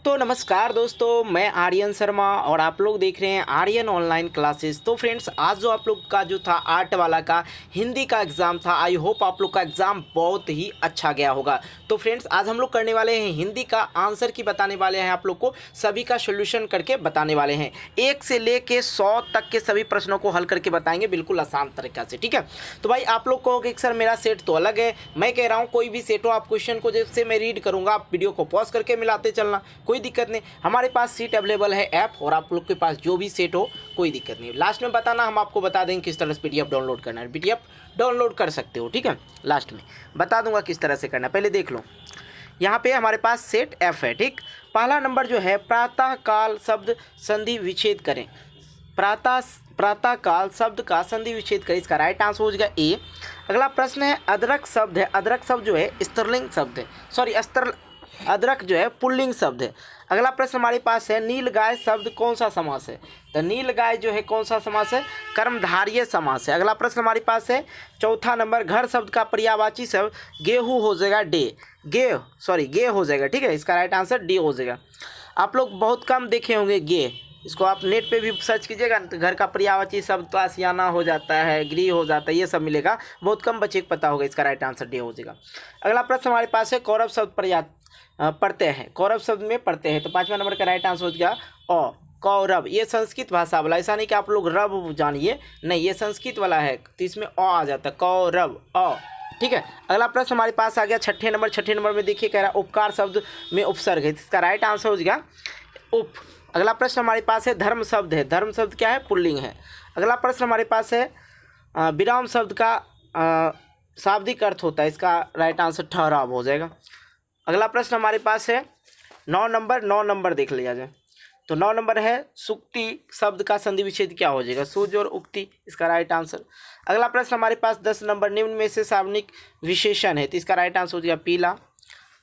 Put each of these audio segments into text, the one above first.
तो नमस्कार दोस्तों, मैं आर्यन शर्मा और आप लोग देख रहे हैं आर्यन ऑनलाइन क्लासेस। तो फ्रेंड्स, आज जो आप लोग का जो था आर्ट वाला का हिंदी का एग्ज़ाम था, आई होप आप लोग का एग्ज़ाम बहुत ही अच्छा गया होगा। तो फ्रेंड्स, आज हम लोग करने वाले हैं हिंदी का आंसर की बताने वाले हैं, आप लोग को सभी का सोल्यूशन करके बताने वाले हैं। 1 से लेके 100 तक के सभी प्रश्नों को हल करके बताएंगे बिल्कुल आसान तरीक़ा से, ठीक है। तो भाई आप लोग कहोगे कि सर मेरा सेट तो अलग है, मैं कह रहा हूँ कोई भी सेट हो, आप क्वेश्चन को जैसे मैं रीड करूँगा आप वीडियो को पॉज करके मिलाते चलना, कोई दिक्कत नहीं। हमारे पास सीट अवेलेबल है ऐप, और आप लोग के पास जो भी सेट हो कोई दिक्कत नहीं। लास्ट में बताना, हम आपको बता देंगे किस तरह से पीडीएफ डाउनलोड करना है। पीडीएफ डाउनलोड कर सकते हो, ठीक है। लास्ट में बता दूंगा किस तरह से करना है, पहले देख लो। यहाँ पे हमारे पास सेट एफ है, ठीक। पहला नंबर जो है, प्रातः काल शब्द संधि विच्छेद करें। प्रातः काल शब्द का संधि विच्छेद करें, इसका राइट आंसर हो जाएगा ए। अगला प्रश्न है, अदरक शब्द है, अदरक शब्द जो है स्त्रीलिंग शब्द है, सॉरी अदरक जो है पुल्लिंग शब्द है। अगला प्रश्न हमारे पास है, नीलगाय शब्द कौन सा समास है। तो नीलगाय जो है कौन सा समास है, कर्मधारय समास है। अगला प्रश्न हमारे पास है, चौथा नंबर, घर शब्द का पर्यायवाची शब्द गेहूँ हो जाएगा गे हो जाएगा, ठीक है। इसका राइट आंसर डी हो जाएगा। आप लोग बहुत कम देखे होंगे गे, इसको आप नेट पे भी सर्च कीजिएगा तो घर का पर्यायवाची शब्द तो आसियाना हो जाता है, गृह हो जाता है, ये सब मिलेगा, बहुत कम बच्चे को पता होगा। इसका राइट आंसर डी हो जाएगा। अगला प्रश्न हमारे पास है, कौरव शब्द पढ़ते हैं, कौरव शब्द में पढ़ते हैं, तो 5वां नंबर का राइट आंसर हो जाएगा अ कौरव। ये संस्कृत भाषा वाला, ऐसा नहीं कि आप लोग रब जानिए, नहीं, ये संस्कृत वाला है, तो इसमें अ आ जाता है, कौरव अ, ठीक है। अगला प्रश्न हमारे पास आ गया छठे नंबर में, देखिए कह रहा है उपकार शब्द में उपसर्ग है, इसका राइट आंसर हो जाएगा उप। अगला प्रश्न हमारे पास है, धर्म शब्द है, धर्म शब्द क्या है, पुल्लिंग है। अगला प्रश्न हमारे पास है, विराम शब्द का शाब्दिक अर्थ होता है, इसका राइट आंसर ठहराव हो जाएगा। अगला प्रश्न हमारे पास है 9 नंबर देख लिया जाए, तो 9 नंबर है, सुक्ति शब्द का संधि विच्छेद क्या हो जाएगा, सूज और उक्ति, इसका राइट आंसर। अगला प्रश्न हमारे पास 10 नंबर, निम्न में से सार्वनिक विशेषण है, तो इसका राइट आंसर हो जाएगा पीला,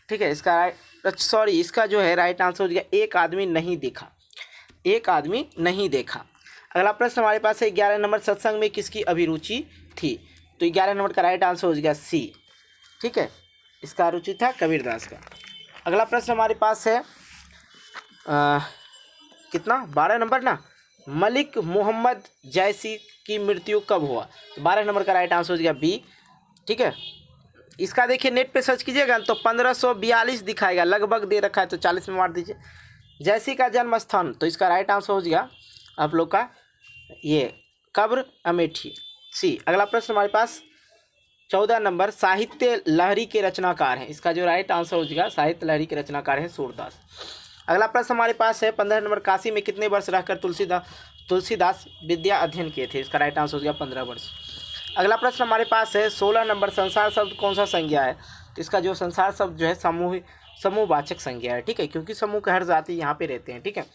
ठीक है। इसका जो है राइट आंसर हो जाएगा एक आदमी नहीं देखा। अगला प्रश्न हमारे पास है 11 नंबर, सत्संग में किसकी अभिरुचि थी, तो 11 नंबर का राइट आंसर हो जाएगा सी, ठीक है। इसका रुचि था कबीरदास का। अगला प्रश्न हमारे पास है कितना, 12 नंबर ना, मलिक मोहम्मद जैसी की मृत्यु कब हुआ, तो 12 नंबर का राइट आंसर हो जाएगा बी, ठीक है। इसका देखिए नेट पे सर्च कीजिएगा तो 1542 दिखाएगा, लगभग दे रखा है, तो 40 में मार दीजिए। जैसी का जन्म स्थान, तो इसका राइट आंसर हो जाएगा आप लोग का ये कब्र अमेठी, सी। अगला प्रश्न हमारे पास 14 नंबर, साहित्य लहरी के रचनाकार हैं, इसका जो राइट आंसर हो जाएगा साहित्य लहरी के रचनाकार हैं सूरदास। अगला प्रश्न हमारे पास है, 15 नंबर, काशी में कितने वर्ष रहकर तुलसीदास विद्या अध्ययन किए थे, इसका राइट आंसर हो जाएगा 15 वर्ष। अगला प्रश्न हमारे पास है 16 नंबर, संसार शब्द कौन सा संज्ञा है, तो इसका जो संसार शब्द जो है समूहवाचक संज्ञा है, ठीक है, क्योंकि समूह के हर जाति यहाँ पे रहते हैं, ठीक है।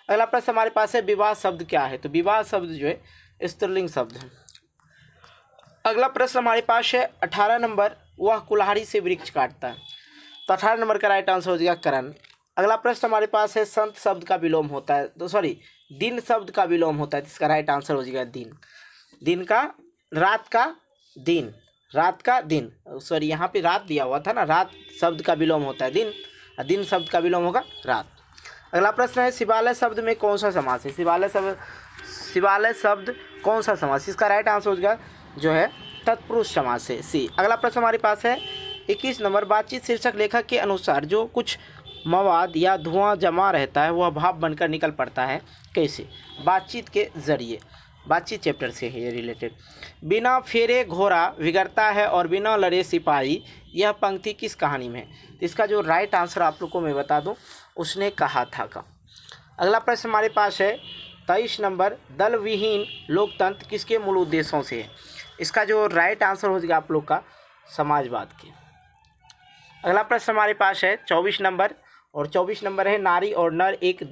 अगला प्रश्न हमारे पास है, विवाह शब्द क्या है, तो विवाह शब्द जो है स्त्रीलिंग शब्द है। अगला प्रश्न हमारे पास है 18 नंबर, वह कुल्हाड़ी से वृक्ष काटता है, तो 18 नंबर का राइट आंसर हो जाएगा करण। अगला प्रश्न हमारे पास है, संत शब्द का विलोम होता है, तो सॉरी दिन शब्द का विलोम होता है, तो इसका राइट आंसर हो जाएगा दिन का, रात का दिन, सॉरी यहाँ पे रात दिया हुआ था ना, रात शब्द का विलोम होता है दिन शब्द का विलोम होगा रात। अगला प्रश्न है, शिवालय शब्द में कौन सा समास है, शिवालय शब्द कौन सा समास, इसका राइट आंसर हो जाएगा जो है तत्पुरुष समास है, सी। अगला प्रश्न हमारे पास है 21 नंबर, बातचीत शीर्षक लेखक के अनुसार जो कुछ मवाद या धुआं जमा रहता है वह भाप बनकर निकल पड़ता है, कैसे, बातचीत के जरिए, बातचीत चैप्टर से है ये रिलेटेड। बिना फेरे घोड़ा बिगड़ता है और बिना लड़े सिपाही, यह पंक्ति किस कहानी में है, तो इसका जो राइट आंसर आप लोग को मैं बता दूं, उसने कहा था का। अगला प्रश्न हमारे पास है 23 नंबर, दल विहीन लोकतंत्र किसके मूल उद्देश्यों से है, इसका जो राइट आंसर हो जाएगा आप लोग का समाजवाद के। अगला प्रश्न हमारे पास है 24 नंबर, और 24 नंबर है, नारी और नर एक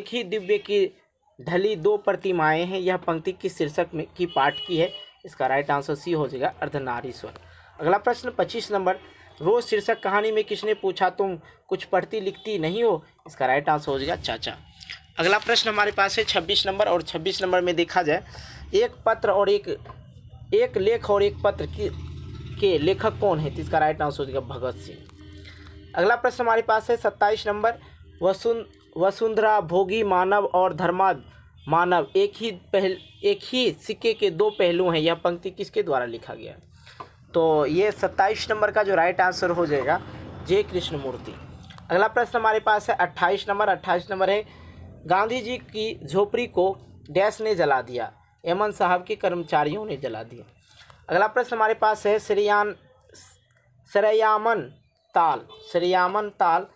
ही दिव्य की ढली 2 प्रतिमाएं हैं, यह पंक्ति किस शीर्षक में की पाठ की है, इसका राइट आंसर सी हो जाएगा अर्धनारीश्वर। अगला प्रश्न 25 नंबर, रोज शीर्षक कहानी में किसने पूछा तुम कुछ पढ़ती लिखती नहीं हो, इसका राइट आंसर हो जाएगा चाचा। अगला प्रश्न हमारे पास है 26 नंबर, और 26 नंबर में देखा जाए एक लेख और एक पत्र के लेखक कौन है, तो इसका राइट आंसर हो जाएगा भगत सिंह। अगला प्रश्न हमारे पास है 27 नंबर, वसुंधरा, भोगी, मानव और धर्माद मानव एक ही सिक्के के दो पहलू हैं। यह पंक्ति किसके द्वारा लिखा गया है? तो ये 27 नंबर का जो राइट आंसर हो जाएगा जे कृष्णमूर्ति। अगला प्रश्न हमारे पास है 28 नंबर। 28 नंबर है गांधी जी की झोपड़ी को डैश ने जला दिया। एमन साहब के कर्मचारियों ने जला दिया। अगला प्रश्न हमारे पास है सरयामन ताल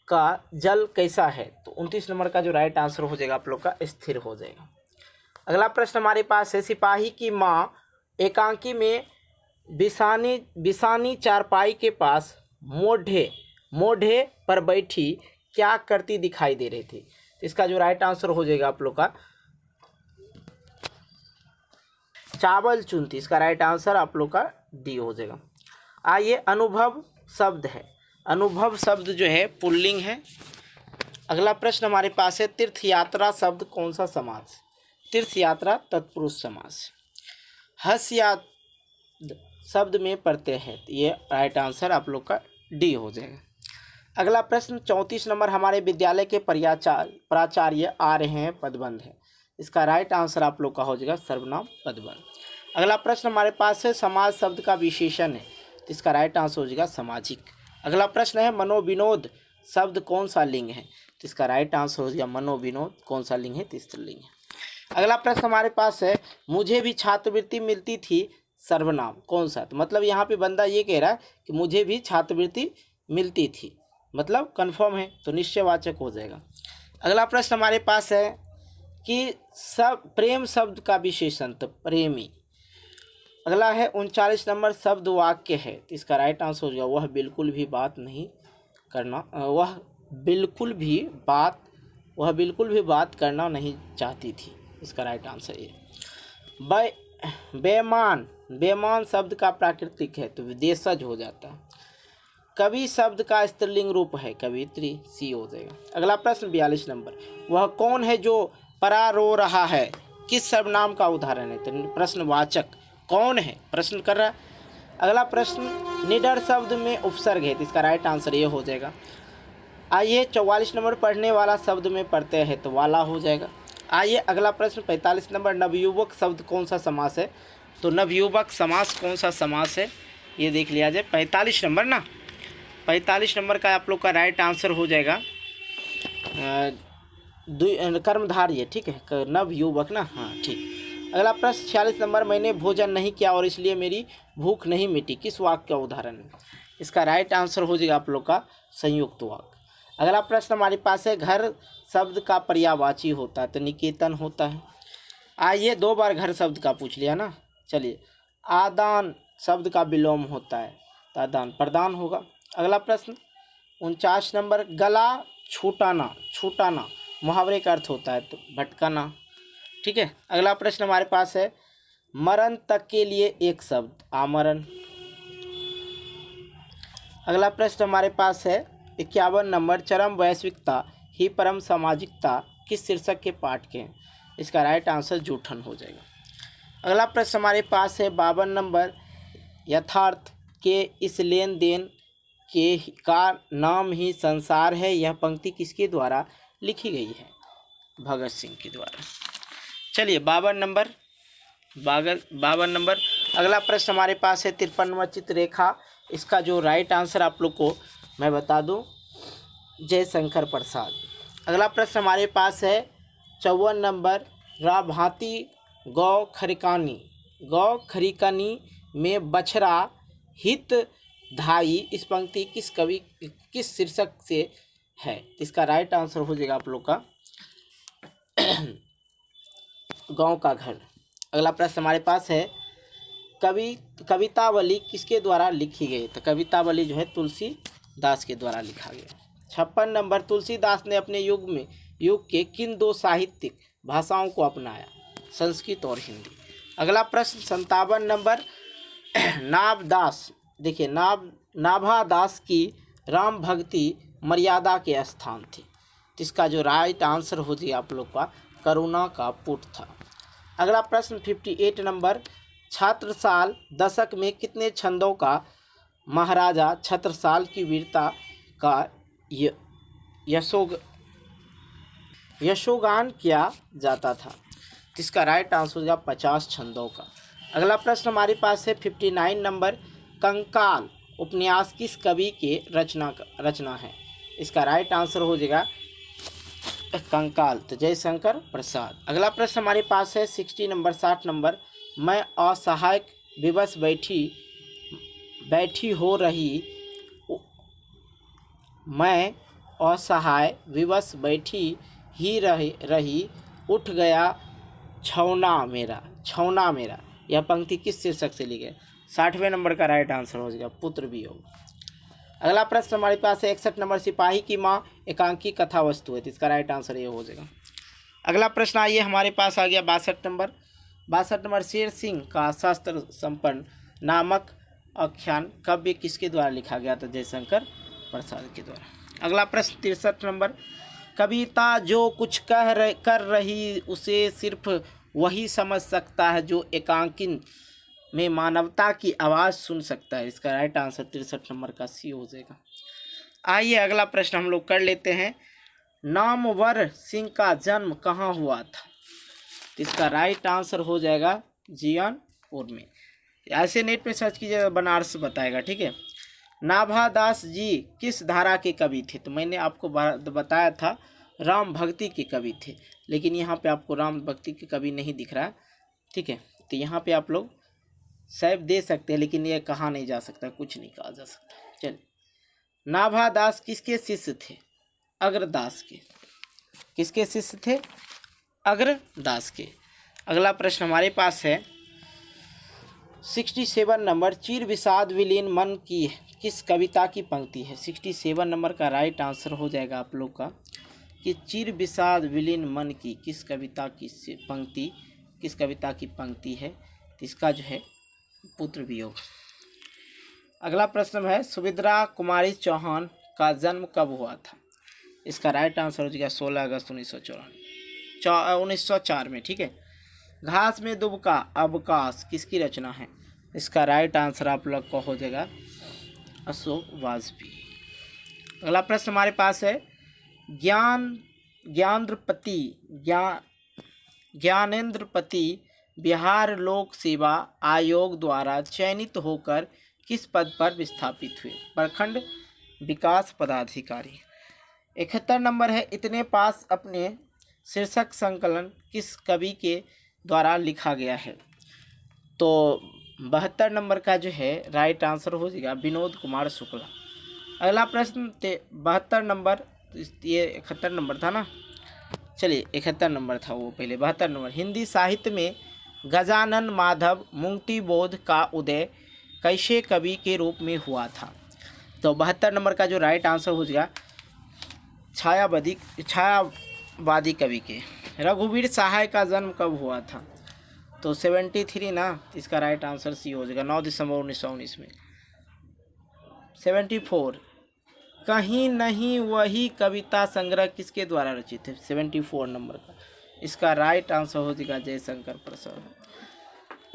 का जल कैसा है? तो 29 नंबर का जो राइट आंसर हो जाएगा आप लोग का स्थिर हो जाएगा। अगला प्रश्न हमारे पास है सिपाही की माँ एकांकी में बिसानी चारपाई के पास मोढ़े पर बैठी क्या करती दिखाई दे रही थी? तो इसका जो राइट आंसर हो जाएगा आप लोग का चावल चुनती। इसका राइट आंसर आप लोग का डी हो जाएगा। आइए अनुभव शब्द है। अनुभव शब्द जो है पुल्लिंग है। अगला प्रश्न हमारे पास है तीर्थ यात्रा शब्द कौन सा समास? तीर्थ यात्रा तत्पुरुष समास। हस याद शब्द में पढ़ते हैं। ये राइट आंसर आप लोग का डी हो जाएगा। अगला प्रश्न 34 नंबर हमारे विद्यालय के प्राचार्य आ रहे हैं पदबंध है। इसका राइट आंसर आप लोग का हो जाएगा सर्वनाम पदबंध। अगला प्रश्न हमारे पास है समाज शब्द का विशेषण है। तो इसका राइट आंसर हो जाएगा सामाजिक। अगला प्रश्न है मनोविनोद शब्द कौन सा लिंग है? तो इसका राइट आंसर हो जाएगा मनोविनोद कौन सा लिंग है? तो स्त्रीलिंग है। अगला प्रश्न हमारे पास है मुझे भी छात्रवृत्ति मिलती थी सर्वनाम कौन सा? तो मतलब यहाँ पे बंदा ये कह रहा है कि मुझे भी छात्रवृत्ति मिलती थी, मतलब कन्फर्म है, तो निश्चयवाचक हो जाएगा। अगला प्रश्न हमारे पास है कि प्रेम शब्द का विशेषण तो प्रेमी। अगला है 39 नंबर शब्द वाक्य है। तो इसका राइट आंसर हो जाएगा वह बिल्कुल भी बात करना नहीं चाहती थी। इसका राइट आंसर ये। बेमान शब्द का प्राकृतिक है तो विदेशज हो जाता है। कवि शब्द का स्त्रीलिंग रूप है कवित्री, सी हो जाएगा। अगला प्रश्न 42 नंबर वह कौन है जो परा रो रहा है? किस सर्वनाम का उदाहरण है? तो प्रश्नवाचक कौन है प्रश्न कर रहा है। अगला प्रश्न निडर शब्द में उपसर्ग है। तो इसका राइट आंसर ये हो जाएगा। आइए 44 नंबर पढ़ने वाला शब्द में पढ़ते हैं तो वाला हो जाएगा। आइए अगला प्रश्न 45 नंबर नवयुवक शब्द कौन सा समास है? तो नवयुवक समास कौन सा समास है ये देख लिया जाए। 45 नंबर ना 45 नंबर का आप लोग का राइट आंसर हो जाएगा कर्मधारय, ठीक है, नवयुवक ना, हाँ ठीक। अगला प्रश्न 46 नंबर मैंने भोजन नहीं किया और इसलिए मेरी भूख नहीं मिटी किस वाक्य का उदाहरण है? इसका राइट आंसर हो जाएगा आप लोग का संयुक्त वाक्य। अगला प्रश्न हमारे पास है घर शब्द का पर्यायवाची होता है तो निकेतन होता है। आइए 2 बार घर शब्द का पूछ लिया ना। चलिए आदान शब्द का विलोम होता है तो आदान प्रदान होगा। अगला प्रश्न 49 नंबर गला छूटाना मुहावरे का अर्थ होता है तो भटकाना, ठीक है। अगला प्रश्न हमारे पास है मरण तक के लिए एक शब्द आमरण। अगला प्रश्न हमारे पास है 51 नंबर चरम वैश्विकता ही परम सामाजिकता किस शीर्षक के पाठ के हैं? इसका राइट आंसर जूठन हो जाएगा। अगला प्रश्न हमारे पास है 52 नंबर यथार्थ के इस लेन देन का नाम ही संसार है। यह पंक्ति किसके द्वारा लिखी गई है? भगत सिंह के द्वारा। चलिए 52 नंबर। अगला प्रश्न हमारे पास है 53 नंबर चित्ररेखा। इसका जो राइट आंसर आप लोग को मैं बता दूं जयशंकर प्रसाद। अगला प्रश्न हमारे पास है 54 नंबर राभांति गौ खरिकानी में बछड़ा हित धाई इस पंक्ति किस शीर्षक से है? इसका राइट आंसर हो जाएगा आप लोग का गांव का घर। अगला प्रश्न हमारे पास है कवितावली किसके द्वारा लिखी गई? तो कवितावली जो है तुलसीदास के द्वारा लिखा गया। 56 नंबर तुलसीदास ने अपने युग के किन 2 साहित्यिक भाषाओं को अपनाया? संस्कृत और हिंदी। अगला प्रश्न 57 नंबर नाभदास, देखिए नाभादास की राम भक्ति मर्यादा के स्थान थी। इसका जो राइट आंसर हो जाए आप लोग का करुणा का पुट था। अगला प्रश्न 58 नंबर छत्रसाल दशक में कितने छंदों का महाराजा छत्रसाल की वीरता का यशोग यशोगान किया जाता था। तो इसका राइट आंसर हो जाएगा 50 छंदों का। अगला प्रश्न हमारे पास है 59 नंबर, कंकाल उपन्यास किस कवि के रचना है। इसका राइट आंसर हो जाएगा कंकाल, तो जयशंकर प्रसाद। अगला प्रश्न हमारे पास है 60 नंबर 60 नंबर, मैं असहाय विवश बैठी हो रही मैं असहाय विवश बैठी ही रही उठ गया छौना मेरा। यह पंक्ति किस शीर्षक से ली गई। 60वें नंबर का राइट आंसर हो जाएगा पुत्र वियोग। अगला प्रश्न हमारे पास है 61 नंबर, सिपाही की माँ एकांकी कथा वस्तु है। तो इसका राइट आंसर ये हो जाएगा। अगला प्रश्न आइए हमारे पास आ गया 62 नंबर, शेर सिंह का शास्त्र संपन्न नामक आख्यान काव्य किसके द्वारा लिखा गया था। जयशंकर प्रसाद के द्वारा। अगला प्रश्न 63 नंबर, कविता जो कुछ कर रही उसे सिर्फ वही समझ सकता है जो एकांकिन में मानवता की आवाज़ सुन सकता है। इसका राइट आंसर 63 नंबर का सी हो जाएगा। आइए अगला प्रश्न हम लोग कर लेते हैं, नामवर सिंह का जन्म कहाँ हुआ था। तो इसका राइट आंसर हो जाएगा जियानपुर में। ऐसे नेट पे सर्च कीजिएगा, बनारस बताएगा, ठीक है। नाभादास जी किस धारा के कवि थे। तो मैंने आपको बताया था राम भक्ति के कवि थे, लेकिन यहाँ पे आपको राम भक्ति के कवि नहीं दिख रहा है, ठीक है। तो यहाँ पे आप लोग सैफ दे सकते हैं, लेकिन ये कहा नहीं जा सकता, कुछ नहीं कहा जा सकता। चलिए, नाभादास किसके शिष्य थे। अग्रदास के। किसके शिष्य थे। अग्रदास के। अगला प्रश्न हमारे पास है 67 नंबर, चिर विषाद विलीन मन की किस कविता की पंक्ति है। 67 नंबर का राइट आंसर हो जाएगा आप लोग का कि चिर विषाद विलीन मन की किस कविता की पंक्ति है। तो इसका जो है पुत्र वियोग। अगला प्रश्न है, सुभद्रा कुमारी चौहान का जन्म कब हुआ था। इसका राइट आंसर हो जाएगा 16 अगस्त 1904 में, ठीक है। घास में दुबका अवकाश किसकी रचना है। इसका राइट आंसर आप लोग को हो जाएगा अशोक वाजपेयी। अगला प्रश्न हमारे पास है, ज्ञानेंद्रपति बिहार लोक सेवा आयोग द्वारा चयनित होकर किस पद पर विस्थापित हुए। प्रखंड विकास पदाधिकारी। 71 नंबर है, इतने पास अपने शीर्षक संकलन किस कवि के द्वारा लिखा गया है। तो 72 नंबर का जो है राइट आंसर हो जाएगा विनोद कुमार शुक्ला। अगला प्रश्न 72 नंबर, ये 71 नंबर था ना, चलिए 71 नंबर था वो पहले, 72 नंबर, हिंदी साहित्य में गजानन माधव मुंगटीबोध का उदय कैसे कवि के रूप में हुआ था। तो 72 नंबर का जो राइट आंसर हो जाएगा छायावादी कवि के। रघुवीर सहाय का जन्म कब हुआ था। तो 73 ना, इसका राइट आंसर सी हो जाएगा 9 दिसंबर 1919 में। 74, कहीं नहीं वही कविता संग्रह किसके द्वारा रचित है। 74 नंबर का इसका राइट आंसर हो जाएगा जयशंकर प्रसाद।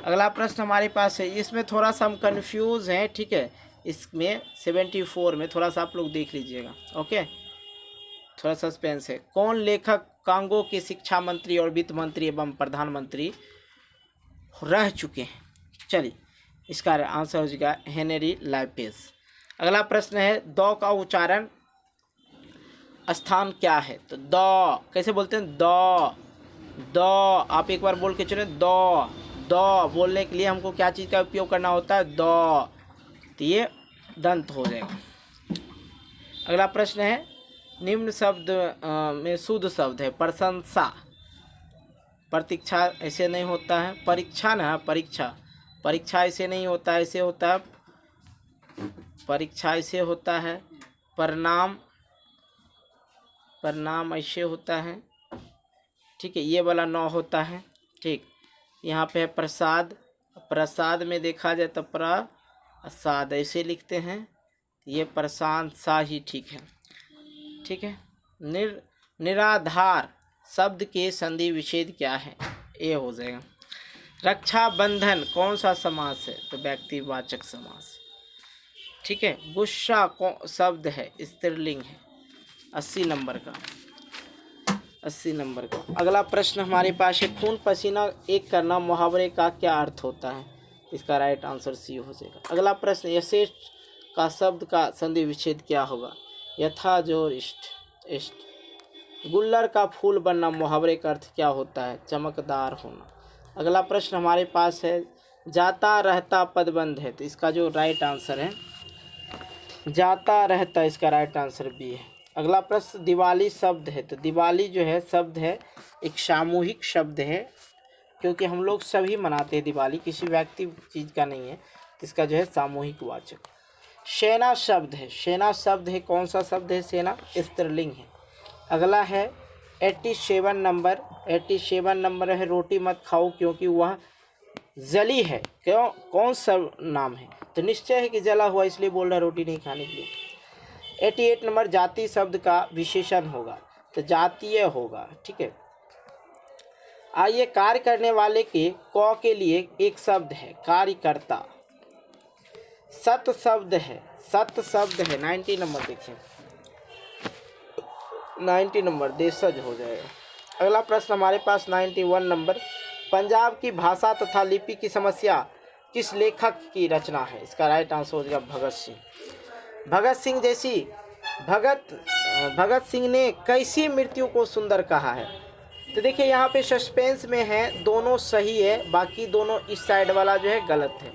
अगला प्रश्न हमारे पास है, इसमें थोड़ा सा हम कंफ्यूज हैं, ठीक है। इसमें 74 में थोड़ा सा आप लोग देख लीजिएगा, ओके, थोड़ा सस्पेंस है। कौन लेखक कांगो के शिक्षा मंत्री और वित्त मंत्री एवं प्रधानमंत्री रह चुके हैं। चलिए, इसका आंसर हो जाएगा हेनरी लाइपेस। अगला प्रश्न है, दौ का उच्चारण स्थान क्या है। तो दौ कैसे बोलते हैं, दौ आप एक बार बोल के चले, दौ बोलने के लिए हमको क्या चीज़ का उपयोग करना होता है, दौ, तो ये दंत हो जाएगा। अगला प्रश्न है, निम्न शब्द में शुद्ध शब्द है प्रशंसा। प्रतीक्षा ऐसे नहीं होता है, परीक्षा ना, परीक्षा ऐसे नहीं होता है, ऐसे होता है परीक्षा, ऐसे होता है प्रणाम ऐसे होता है, ठीक है। ये वाला 9 होता है, ठीक। यहाँ पे है प्रसाद में देखा जाए तो प्रसाद ऐसे लिखते हैं, ये प्रशांत सा ही ठीक है, ठीक है। निराधार शब्द के संधि विच्छेद क्या है, ए हो जाएगा। रक्षाबंधन कौन सा समास है, तो व्यक्तिवाचक समास, ठीक है। गुस्सा शब्द है स्त्रीलिंग है, 80 नंबर का, 80 नंबर का। अगला प्रश्न हमारे पास है, खून पसीना एक करना मुहावरे का क्या अर्थ होता है? इसका राइट आंसर सी हो जाएगा। अगला प्रश्न, यथेष्ट का शब्द का संधि विच्छेद क्या होगा? यथा जोर इष्ट इष्ट। गुल्लर का फूल बनना मुहावरे का अर्थ क्या होता है? चमकदार होना। अगला प्रश्न हमारे पास है, जाता रहता पदबंध है, तो इसका जो राइट आंसर है जाता रहता, इसका राइट आंसर बी है। अगला प्रश्न, दिवाली शब्द है, तो दिवाली जो है शब्द है एक सामूहिक शब्द है, क्योंकि हम लोग सभी मनाते हैं दिवाली, किसी व्यक्ति चीज़ का नहीं है, तो इसका जो है सामूहिक वाचक। सेना शब्द है, सेना शब्द है, कौन सा शब्द है? सेना स्त्रीलिंग है। अगला है 87 नंबर, 87 नंबर है, रोटी मत खाओ क्योंकि वह जली है, क्यों, कौन सा नाम है? तो निश्चय है कि जला हुआ, इसलिए बोल रहा रोटी नहीं खाने के लिए। 88 नंबर, जाति शब्द का विशेषण होगा, तो जातीय होगा, ठीक है। आइए, कार्य करने वाले के क के लिए एक शब्द है, कार्यकर्ता। सत शब्द है, सत शब्द है, 90 नंबर देखिए, 90 नंबर देशज हो जाएगा। अगला प्रश्न हमारे पास 91 नंबर, पंजाब की भाषा तथा लिपि की समस्या किस लेखक की रचना है? इसका राइट आंसर हो जाएगा भगत सिंह। भगत सिंह जैसी भगत सिंह ने कैसी मृत्यु को सुंदर कहा है? तो देखिए यहाँ पे सस्पेंस में है, दोनों सही है, बाकी दोनों इस साइड वाला जो है गलत है,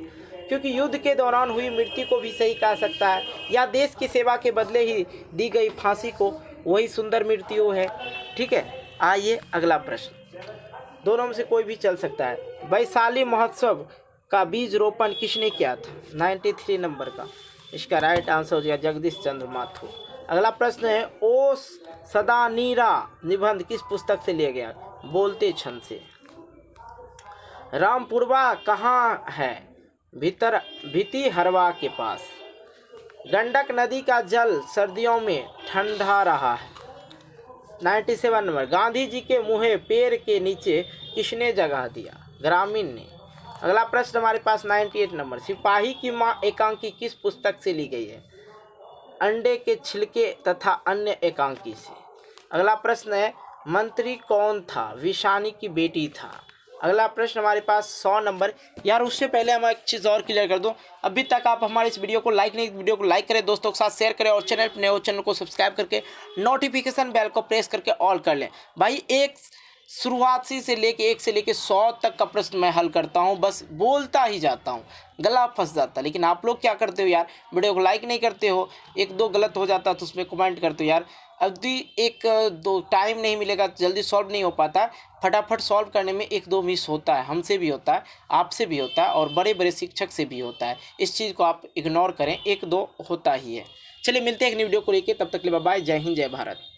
क्योंकि युद्ध के दौरान हुई मृत्यु को भी सही कहा सकता है, या देश की सेवा के बदले ही दी गई फांसी को वही सुंदर मृत्यु है, ठीक है। आइए अगला प्रश्न, दोनों में से कोई भी चल सकता है। वैशाली महोत्सव का बीज रोपण किसने किया था? 93 नंबर का, इसका राइट आंसर हो जाएगा जगदीश चंद्र माथुर। अगला प्रश्न है, ओ सदा नीरा निबंध किस पुस्तक से लिया गया? बोलते छंद से। रामपुरवा कहाँ है? भितिहरवा के पास। गंडक नदी का जल सर्दियों में ठंडा रहा है। 97 नंबर, गांधी जी के मुँह पेड़ के नीचे किसने जगह दिया? ग्रामीण ने। अगला प्रश्न हमारे पास 98 नंबर, सिपाही की माँ एकांकी किस पुस्तक से ली गई है? अंडे के छिलके तथा अन्य एकांकी से। अगला प्रश्न है, मंत्री कौन था? विशानी की बेटी था। अगला प्रश्न हमारे पास 100 नंबर। यार उससे पहले हम एक चीज़ और क्लियर कर दूं, अभी तक आप हमारे इस वीडियो को लाइक नहीं, वीडियो को लाइक करें, दोस्तों के साथ शेयर करें, और चैनल पर नए हो चैनल को सब्सक्राइब करके नोटिफिकेशन बेल को प्रेस करके ऑल कर लें। भाई एक शुरुआत से लेके 1 से लेके 100 तक का प्रश्न मैं हल करता हूं, बस बोलता ही जाता हूं, गला फंस जाता, लेकिन आप लोग क्या करते हो यार, वीडियो को लाइक नहीं करते हो, 1-2 गलत हो जाता तो उसमें कमेंट करते हो यार। अभी 1-2 टाइम नहीं मिलेगा तो जल्दी सॉल्व नहीं हो पाता, फटाफट सॉल्व करने में 1-2 मिस होता है, हमसे भी होता है, आपसे भी होता है, और बड़े बड़े शिक्षक से भी होता है। इस चीज़ को आप इग्नोर करें, 1-2 होता ही है। चलिए मिलते हैं एक नई वीडियो को लेकर, तब तक के लिए बाय, जय हिंद जय भारत।